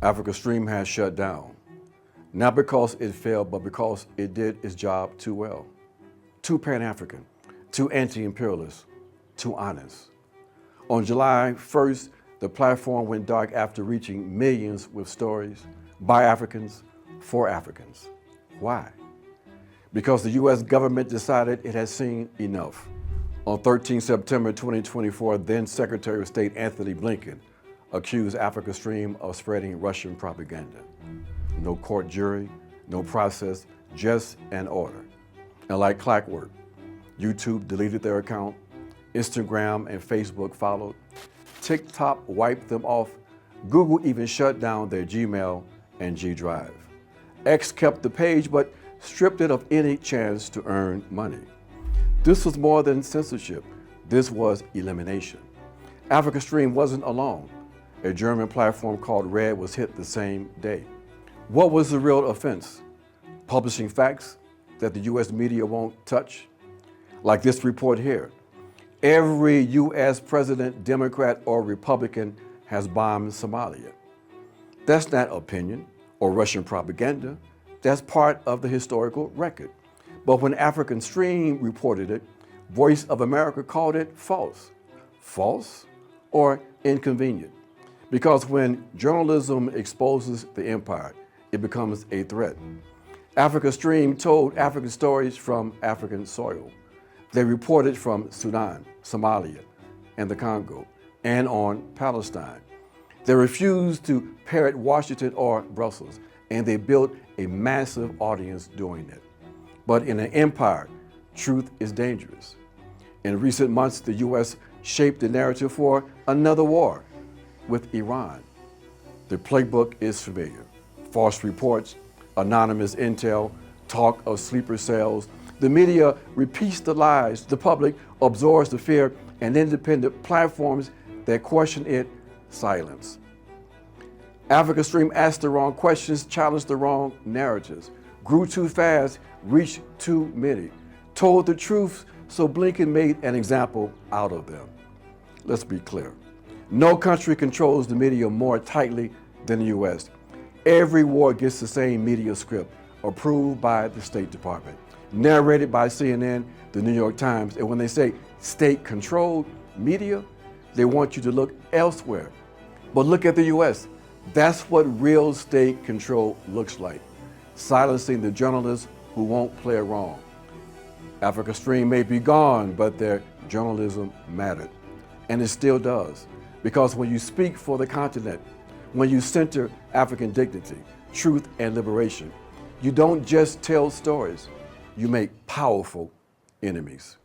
AfricanStream has shut down, not because it failed, but because it did its job too well. Too Pan-African, too anti-imperialist, too honest. On July 1st, the platform went dark after reaching millions with stories by Africans, for Africans. Why? Because the U.S. government decided it had seen enough. On 13 September 2024, then Secretary of State Anthony Blinken accused AfricanStream of spreading Russian propaganda. No court jury, no process, just an order. And like clockwork, YouTube deleted their account, Instagram and Facebook followed, TikTok wiped them off, Google even shut down their Gmail and G Drive. X kept the page but stripped it of any chance to earn money. This was more than censorship. This was elimination. AfricanStream wasn't alone. A German platform called Red was hit the same day. What was the real offense? Publishing facts that the U.S. media won't touch? Like this report here. Every U.S. president, Democrat or Republican, has bombed Somalia. That's not opinion or Russian propaganda. That's part of the historical record. But when AfricanStream reported it, Voice of America called it false. False or inconvenient? Because when journalism exposes the empire, it becomes a threat. AfricanStream told African stories from African soil. They reported from Sudan, Somalia, and the Congo, and on Palestine. They refused to parrot Washington or Brussels, and they built a massive audience doing it. But in an empire, truth is dangerous. In recent months, the U.S. shaped the narrative for another war with Iran. The playbook is familiar. False reports, anonymous intel, talk of sleeper cells. The media repeats the lies. The public absorbs the fear, and independent platforms that question it silence. AfricanStream asked the wrong questions, challenged the wrong narratives, grew too fast, reached too many, told the truth, so Blinken made an example out of them. Let's be clear. No country controls the media more tightly than the U.S. Every war gets the same media script, approved by the State Department, narrated by CNN, the New York Times, and when they say state-controlled media, they want you to look elsewhere. But look at the U.S. That's what real state control looks like, silencing the journalists who won't play it wrong. AfricanStream may be gone, but their journalism mattered, and it still does. Because when you speak for the continent, when you center African dignity, truth, and liberation, you don't just tell stories, you make powerful enemies.